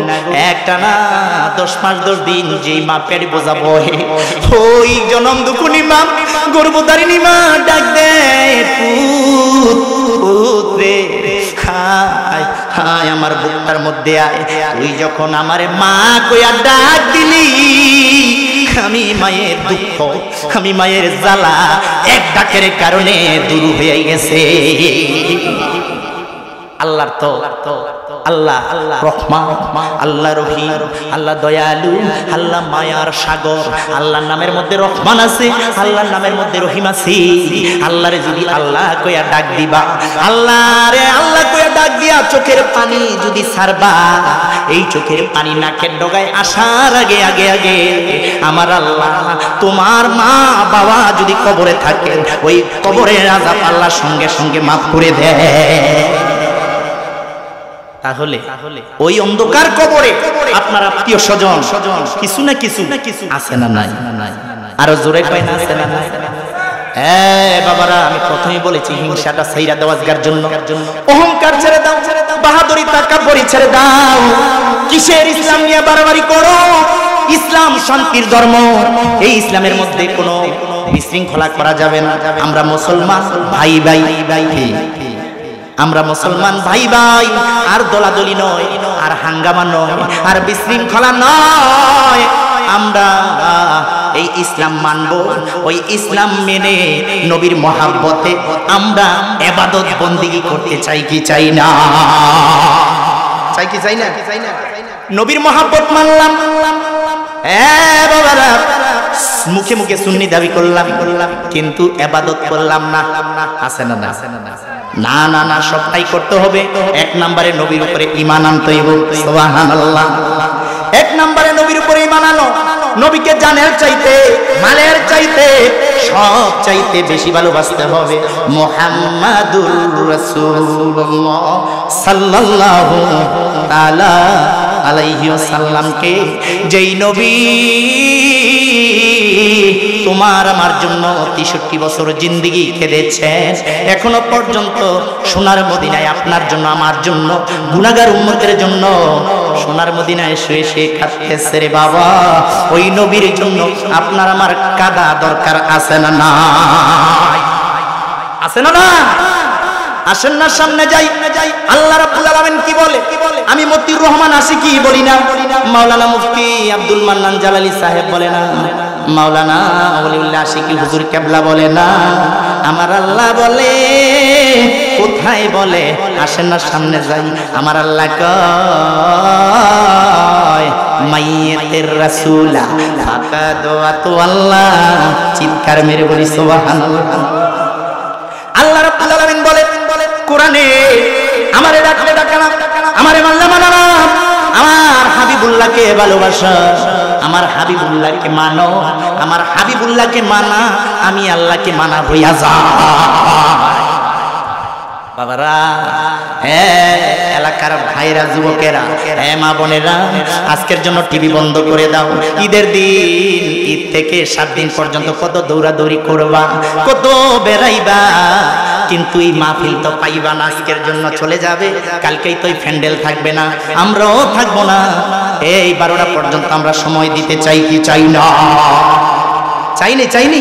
একটা না 10 মাস 10 দিন যেই মা পেট বোঝা বহে, ওই জনম দুঃখী মা, গর্ভধারিণী মা ডাক দেয়, পুত রে, হায় হায় আমার বুকটার মধ্যে আয়। তুই যখন আমারে মা কইয়া ডাক দিলি, আমি মায়ের দুঃখ, আমি মায়ের জ্বালা এক ডাকের কারণে দূর হয়ে গেছে। আল্লাহর তো আল্লাহ রহমান, আল্লাহ রহিম, আল্লাহ দয়ালু, আল্লাহ মায়ার সাগর। আল্লাহর নামের মধ্যে রহমান আছে, আল্লাহর নামের মধ্যে রহিম আছে। আল্লাহরে যদি আল্লাহ কইয়া ডাক দিবা, আল্লাহ রে আল্লাহ কইয়া ডাক দিয়া চোখের পানি যদি ছাড়বা, এই চোখের পানি নাকের ডগায় আসার আগে আগে আগে আমার আল্লাহ তোমার মা বাবা যদি কবরে থাকে, ওই কবরের আযাব আল্লাহ সঙ্গে সঙ্গে মাফ করে দেয়। তাহলে ওই অন্ধকার কবরে আপনার আত্মীয় স্বজন কিছু না কিছু আছে না নাই? আরো জোরে কয় না আছে না নাই? বাবারা, আমি প্রথমেই বলেছি হিংসাটা ছাইরা দেওয়ার জন্য, অহংকার ছেড়ে দাও, বাহাদুরি তাকাব্বুরি ছেড়ে দাও। কিসের ইসলাম নিয়ে বাড়াবাড়ি করো? ইসলাম শান্তির ধর্ম, এই ইসলামের মধ্যে কোনো বিশৃঙ্খলা করা যাবে না। আমরা মুসলমান ভাই ভাই ভাই, আমরা মুসলমান ভাই ভাই, আর দলাদলি নয়, আর হাঙ্গামা নয়, আর বিশৃঙ্খলা নয়। আমরা এই ইসলাম মানব, ওই ইসলাম মেনে নবীর মহাব্বতে আমরা ইবাদত বন্দেগী করতে চাই কি চাই না? চাই কি চাই না? নবীর মহাব্বত মানলাম, বাবারা, মুখে মুখে সুন্নি দাবি করলাম, কিন্তু ইবাদত করলাম না। আছে না না? না না না, সবটাই করতে হবে। এক নম্বরে নবীর উপরে ঈমান আনতে হবে। সুবহানাল্লাহ। এক নম্বরে নবীর উপরে ঈমান আনো। নবীকে জানের চাইতে, মালের চাইতে, সব চাইতে বেশি ভালোবাসতে হবে মুহাম্মাদুর রাসূলুল্লাহ সাল্লাল্লাহু তাআলা আলাইহি ওয়াসাল্লামকে, যেই নবী তোমার আমার জন্য 63 বছর জিন্দেগি কেঁদেছেন, এখনো পর্যন্ত সোনার মদিনায় আপনার জন্য আমার জন্য গুনাহগার উম্মতের জন্য সোনার মদিনায় শুয়ে শুয়ে কাঁদতেছে রে বাবা। ওই নবীর জন্য আপনার আমার কাঁদা দরকার আছে না নাই? আছে না না? আসেন না সামনে যাই। আল্লাহ রাব্বুল আলামিন কি বলে? আমি মতিউর রহমান আশিকি বলি না, মাওলানা মুফতি আব্দুল মান্নান জালালি সাহেব বলে না, মাওলানা ওলিউল্লাহ আশিকি হুজুর কেবলা বলে না, আমার আল্লাহ বলে। কোথায় বলে? আসেন না সামনে যাই। আমার আল্লাহ কয় মাইয়াতের রাসূলা ফাকাদ ওয়াতুল্লাহ। চিৎকার মেরে বলি সুবহানাল্লাহ। আল্লাহ রাব্বুল আলামিন বলে কোরআনে, আমারে ডাকলে ডাকালাম, আমারে মানলে মানালাম। আমার হাবিবুল্লাহকে ভালোবাসা, আমার হাবিবুল্লাহকে মানো, আমার হাবিবুল্লাহকে মানা আমি আল্লাহকে মানা হইয়া যায়। বাবারা, এলাকার ভাইরা, যুবকেরা, মা বোনেরা, আজকের জন্য টিভি বন্ধ করে দাও। ঈদের দিন, ঈদ থেকে 7 দিন পর্যন্ত কত দৌড়াদৌড়ি করবা, কত বেড়াইবা, কিন্তু এই মাহফিল তো পাইবা না। আজকের জন্য চলে যাবে, কালকেই তো প্যান্ডেল থাকবে না, আমরাও থাকবো না। এই 12টা পর্যন্ত আমরা সময় দিতে চাই কি চাই না? চাইনি।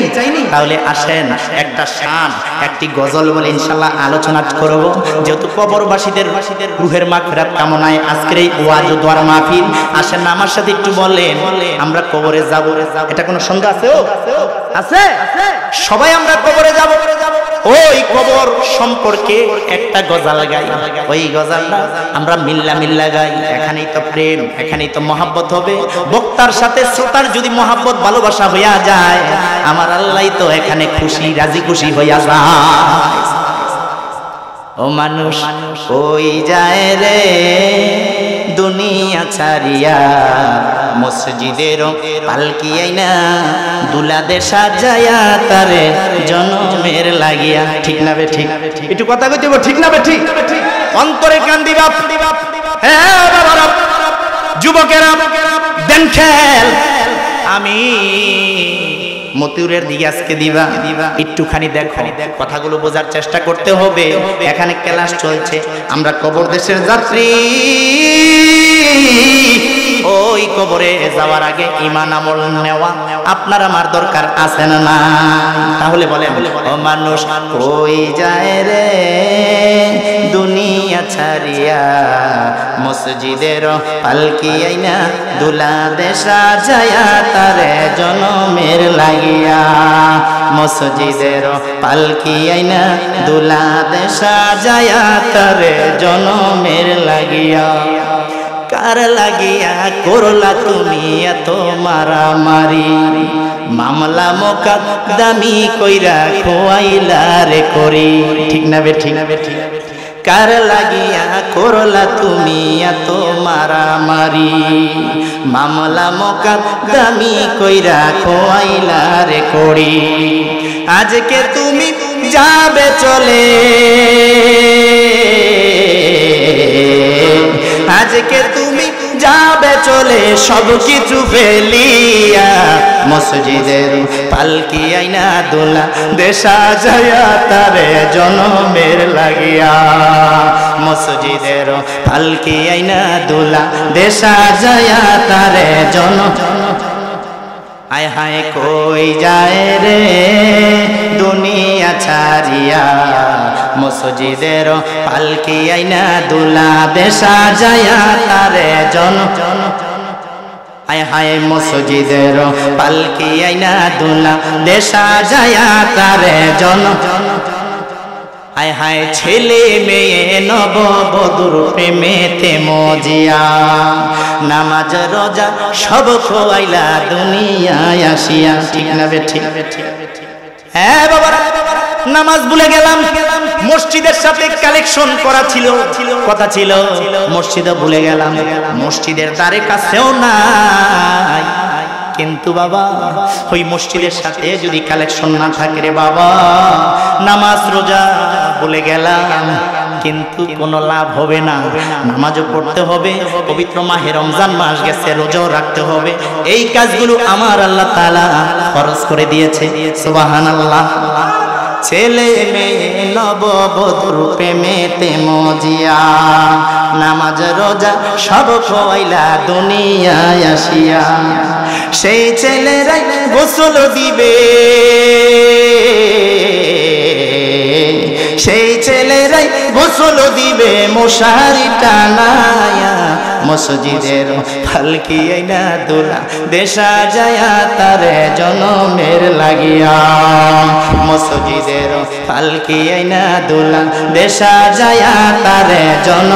তাহলে আসেন একটা শান, একটি গজল বলে ইনশাআল্লাহ আলোচনা করব। যেহেতু কবরবাসীদের রুহের মাগফিরাত কামনায় আজকের এই ওয়াজ ও দোয়ার মাহফিল, আসেন না আমার সাথে একটু বলেন, আমরা কবরে যাব। এটা কোনো সন্দেহ আছে? আছে? সবাই আমরা কবরে যাব। ওই কবর সম্পর্কে একটা গজল গাই, ওই গজলটা আমরা মিল্লা গাই। এখানেই তো প্রেম, এখানেই তো মহব্বত হবে। বক্তার সাথে শ্রোতার যদি মহব্বত ভালোবাসা হইয়া যায়, আমার আল্লাহ তো এখানে খুশি, রাজি খুশি হইয়া যায়। ও মানুষ কই যায় রে দুনিয়া ছাড়িয়া, মসজিদের পালকি আইনা দুলাদের সাজায়া তারে জনমের লাগিয়া। ঠিক না বে ঠিক? একটু কথা কইতে হবে, ঠিক না বে ঠিক? অন্তরে কান্দি বাপ, হ্যাঁ বাবারা, যুবকেরা দেন খেল। আমি মতিউরের দিকে আজকে দিবা, একটুখানি দেখো, কথাগুলো বোঝার চেষ্টা করতে হবে। এখানে ক্লাস চলছে, আমরা কবর দেশের যাত্রী। ওই কবরে যাওয়ার আগে ঈমান আমল নেওয়া আপনার আমার দরকার আছে না না? তাহলে বলেন, ও মানুষ কই যায় রে দুনিয়া ছাড়িয়া, মসজিদের পালকি আইনা দুলা দেশা যায়া তারে জনমের লাগিয়া মসজিদের পালকি আইনা দুলা দেশা যায়া তারে জনমের লাগিয়া কার লাগিয়া করলা তুমি এত মারামারি মামলা মোকদ্দমি কইরা খোয়াইলা রে করি ঠিক না বে ঠিক না বে ঠিক কার লাগিয়া করলা তুমি এত মারামারি মামলা মোকদ্দমি কইরা খোয়াইলা রে করি আজকে তুমি যাবে চলে আজকে তুমি যাবে চলে সব কিছু ফেলিয়া মসজিদের পালকি আইনা দোলা দেশা যায়া তারে জনমের লাগিয়া মসজিদের পালকি আইনা দোলা দেশা যায়া তারে জন আয় হায় কই যায় রে দুনিয়া ছাড়িয়া মসজিদের পালকি আইনা দুলা দেশা যায়া তারে জন আয় হায় মসজিদের পালকি আইনা দুলা দেশা যায়া তারে জন আয় হায় ছেলে মেয়ে নববধূর প্রেমেতে মজিয়া নামাজ রোজা সব খোয়াইলা দুনিয়ায় আসিয়া ঠিক না বে ঠিক হ্যাঁ বাবা নামাজ ভুলে গেলাম মসজিদের সাথে কালেকশন করা ছিল কথা ছিল মসজিদে ভুলে গেলাম মসজিদের দ্বারে কাছেও নাই কিন্তু বাবা ওই মসজিদের সাথে যদি কালেকশন না থাকে রে বাবা নামাজ রোজা ভুলে গেলাম কিন্তু কোনো লাভ হবে না নামাজও পড়তে হবে পবিত্র মাহে রমজান মাস গেছে রোজাও রাখতে হবে এই কাজগুলো আমার আল্লাহ তাআলা ফরজ করে দিয়েছে সুবহানাল্লাহ ছেলে মেয়ে নববধূর প্রেমেতে মজিয়া নামাজ রোজা সব খোয়াইলা দুনিয়ায় আসিয়া সেই ছেলেরাই গোসল দিবে সেই ছেলেরাই গোসল দিবে মশারি টানায়া মসজিদের পালকি আইনা দোলা দেশা যায়া তারে জনমের লাগিয়া মসজিদের পালকি আইনা দোলা দেশা যায়া তারে জন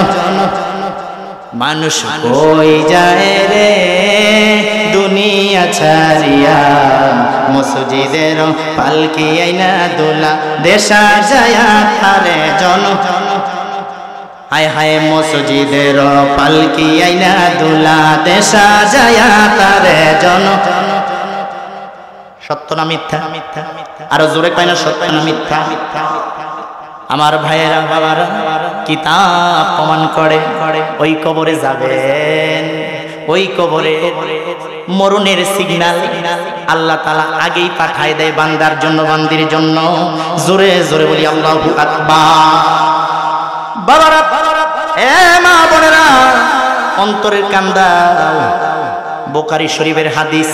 মানুষ কই যায় রে দুনিয়া ছাড়িয়া মসজিদের পালকি আইনা দোলা দেশা যায়া তারে জন হায় হায় মসজিদের পালকি আইনা দোলা দেশা যায়া তারে জন সত্য না মিথ্যা আরো জোরে কয় না সত্য না মিথ্যা আমার ভাইয়েরা বাবারা কিতাব প্রমাণ করে ওই কবরে যাবেন ওই কবরে মরণের সিগন্যাল আল্লাহ তাআলা আগেই পাঠায় দেয় বান্দার জন্য বান্দির জন্য জোরে জোরে বলি আল্লাহু আকবার বাবারা এ মা বোনেরা অন্তরের কান্দা বুখারী শরীফের হাদিস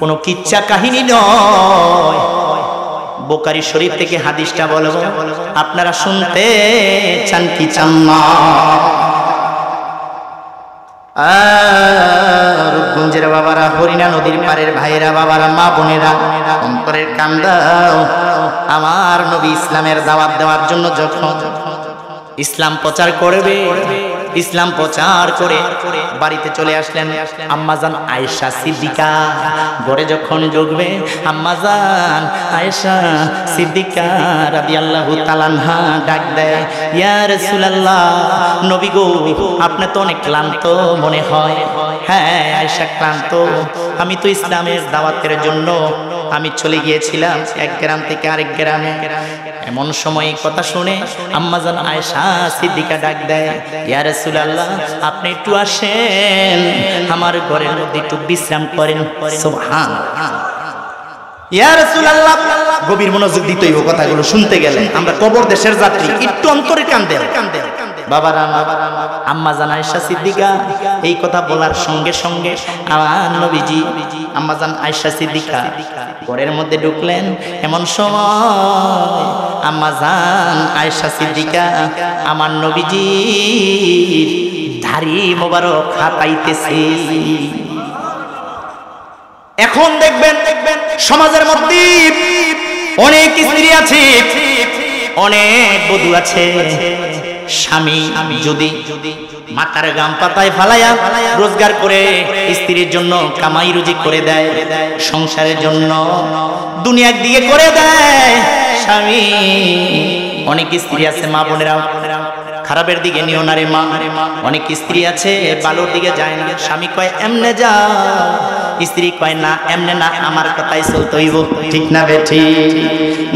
কোনো কিচ্ছা কাহিনী নয় বুখারী শরীফ থেকে হাদিসটা বলবো আপনারা শুনতে চান কি চান না আর গুঞ্জের বাবারা হরিণা নদীর পারের ভাইয়েরা বাবারা মা বোনেরা অন্তরের কান্দা আমার নবী ইসলামের দাওয়াত দেওয়ার জন্য যখন ইসলাম প্রচার করবে ইসলাম প্রচার করে বাড়িতে চলে আসলেন আম্মাজান আয়েশা সিদ্দিকা ঘরে যখন ঢুকবে আম্মাজান আয়েশা সিদ্দিকা রাদিয়াল্লাহু তাআলা আনহা ডাক দেয় ইয়া রাসূলুল্লাহ নবী গো আপনি তো অনেক ক্লান্ত মনে হয় হ্যাঁ আয়েশা ক্লান্ত আমি তো ইসলামের দাওয়াতের জন্য আমি চলে গিয়েছিলাম এক গ্রাম থেকে আরেক গ্রামে এমন সময় কথা শুনে আম্মাজান আয়েশা সিদ্দিকা ডাক দেয় ইয়া রাসূলুল্লাহ আপনি একটু আসেন আমার ঘরের মধ্যে একটু বিশ্রাম করেন সুবহানাল্লাহ ইয়া রাসূলুল্লাহ গভীর মনোযোগ দিতে হইব কথাগুলো শুনতে গেলে আমরা কবর দেশের যাত্রী একটু অন্তরে কান্দে বাবারা আম্মাজান আয়েশা সিদ্দিকা এই কথা বলার সঙ্গে সঙ্গে আমার নবীজি আম্মাজান আয়েশা সিদ্দিকা ঘরের মধ্যে ঢুকলেন এমন সময় আম্মাজান আয়েশা সিদ্দিকা আমার নবীজির দাড়ি মোবারক হাতাইতেছে। এখন দেখবেন সমাজের মধ্যে অনেক স্ত্রী আছে, অনেক বধূ আছে, স্বামী যদি মাথার গাম পাতায় ফালাইয়া রোজগার করে স্ত্রীর জন্য কামাই রুজি করে দেয়, সংসারের জন্য দুনিয়ার দিকে করে দেয় স্বামী। অনেক স্ত্রী আছে, মা বোনেরা খারাপের দিকে নিও না রে মা। অনেক স্ত্রী আছে ভালোর দিকে যায় না, স্বামী কয় এমনে যা, স্ত্রী কয় না এমনে না, আমার কথাই চলতে হইব, ঠিক না বেঠি?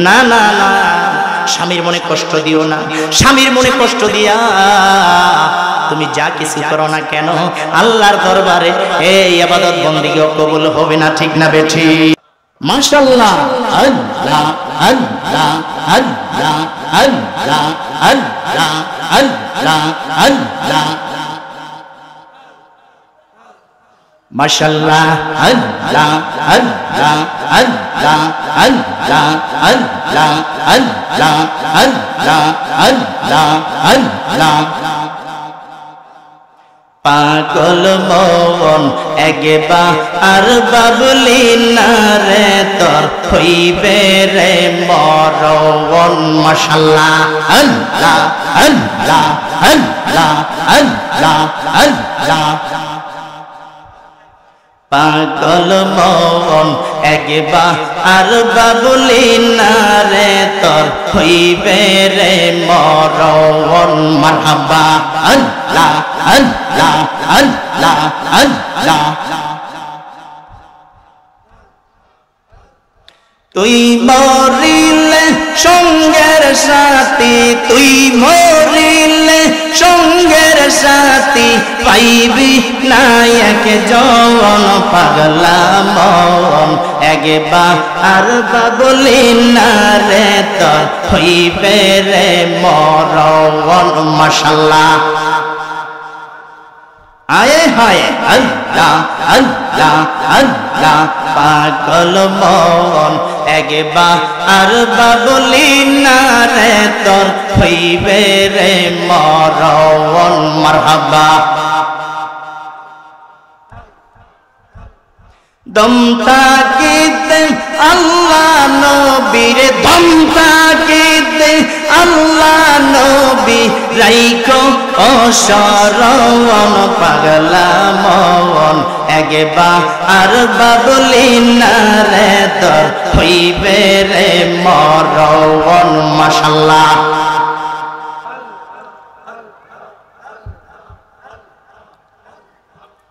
না না না, স্বামীর মনে কষ্ট দিও না। স্বামীর মনে কষ্ট দিয়া তুমি যা কিছু করো না কেন আল্লাহর দরবারে এই ইবাদত বন্দেগী কবুল হবে না, ঠিক না বেঠি? মাশাআল্লাহ, আল্লাহ আল্লাহ আল্লাহ আল্লাহ আল্লাহ আল্লাহ আল্লাহ, মাশাআল্লাহ, আল্লাহ আল্লাহ আল্লাহ আল্লাহ আল্লাহ আল্লাহ আল্লাহ আল্লাহ আল্লাহ। পাগল মন একবার আর বাবলি না রে তোর হইবে রে মরণ। মাশাআল্লাহ, আল্লাহ আল্লাহ আল্লাহ আল্লাহ আল্লাহ। পাগল মন একবার আর বাবলি না রে তোর হইবে রে মরণ। মারহাবা, আল্লাহ আল্লাহ আল্লাহ আল্লাহ। তুই মরিলে সঙ্গের সাথী, তুই মরিলে সঙ্গের সাথী পাইবি না এক জন। পাগলা মন একবার আর বাবলি না রে তোর হইবে রে মরণ। মাশাআল্লাহ, আয়ে হায়, আল্লাহ আল্লাহ আল্লাহ। পাগল মন একবার আর বাবলি না রে তোর হইবে রে মরণ। মারহাবা। দম তাকিতে আল্লাহ নবীর, দম তাকিতে আল্লাহ নবী রাইখো অসরণ। পাগলা মন একবার আর বাবলি না রে তোর হইবে রে মরণ। মাশাআল্লাহ,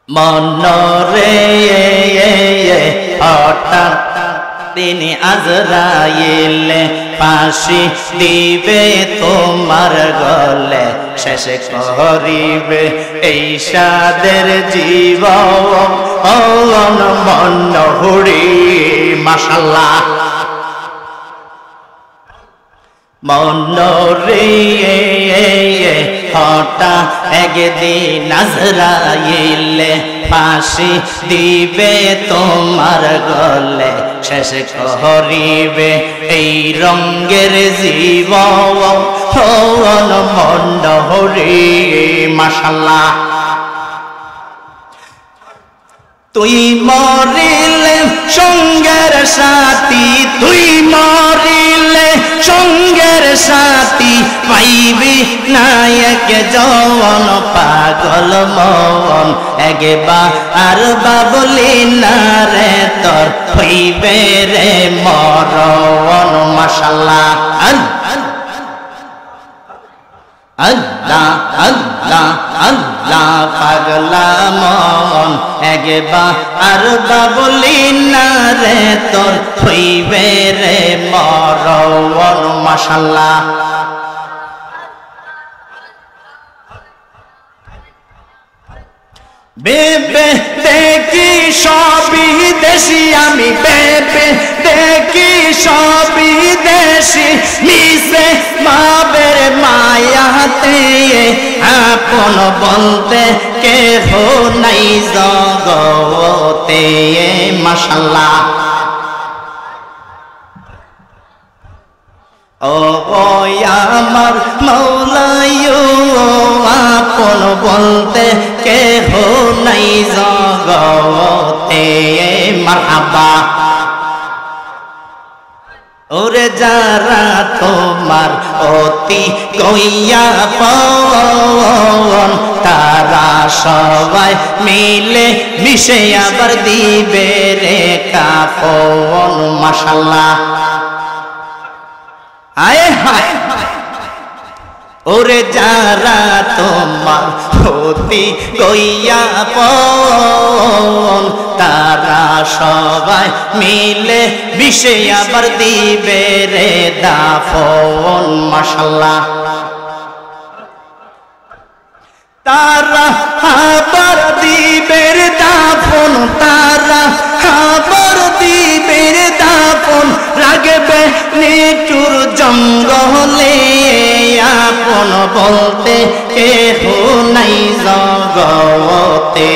মনরে হঠাৎ তিনি আজরাইলে ফাঁসি দিবে তোমার গলে, শেষ করিবে এই সাদের জীবন মন হুড়ি। মাশাআল্লাহ, মনরে হঠাৎ একদিন আজরাইলে ফাঁসি দিবে তোমার গলে, শেষ করিবে এই রঙের জীবন মন হরি। মাশাআল্লাহ, তুই মরিলে সঙ্গের সাথী, তুই মরিলে সঙ্গের সাথী পাইবি না এক জন। পাগল মন একবার আর বাবলি না রে তোর হইবে রে মরণ। মাশাআল্লাহ, আল্লাহ আল্লাহ আল্লাহ। পাগলা মন একবার আর বাবলি না রে তোর হইবে রে মরণ। মাশাআল্লাহ, বেবে দেখি সবই দেশি আমি, বেবে দেখি সবই দেশি, মিশে মাবের মায়াতে আপন বলতে কেহ নাই জগতে। মাশাআল্লাহ, ও আমার মৌলায়ু আপন বলতে কেহ নাই জগতে মারহাবা ওরে যারা তোমার অতি গইয়া পন তারা সবাই মিলে মিশে আবার দিবে রে কাফন মাশাআল্লাহ আয় হায় ওরে যারা তোমার অতি গইয়া পন তারা সবাই মিলে মিশে আবার দিবে রে দাফন মাশাআল্লাহ তারা আবার দিবে রে দাফন তারা আবার দিবে রে দাফন রাগবে নিটুর জঙ্গলে আপন বলতে কেহ নাই জগতে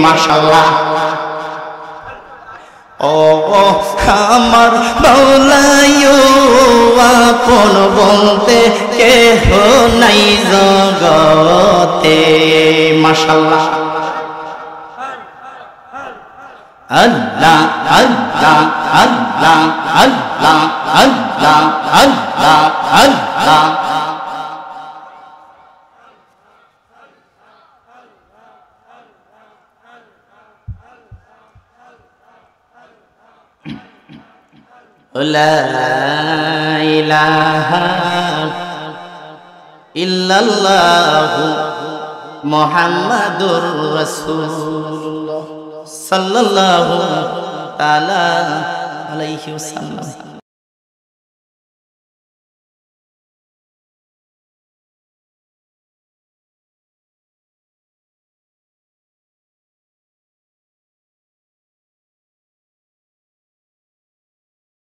মাশাআল্লাহ ও আমার মৌলায়ু আপন বলতে কেহ নাই জগতে মাশাআল্লাহ আল্লাহ আল্লাহ আল্লাহ আল্লাহ আল্লাহ আল্লাহ আল্লাহ লা ইলাহা ইল্লাল্লাহু মুহাম্মাদুর রাসূলুল্লাহ সাল্লাল্লাহু তাআলা আলাইহি ওয়াসাল্লাম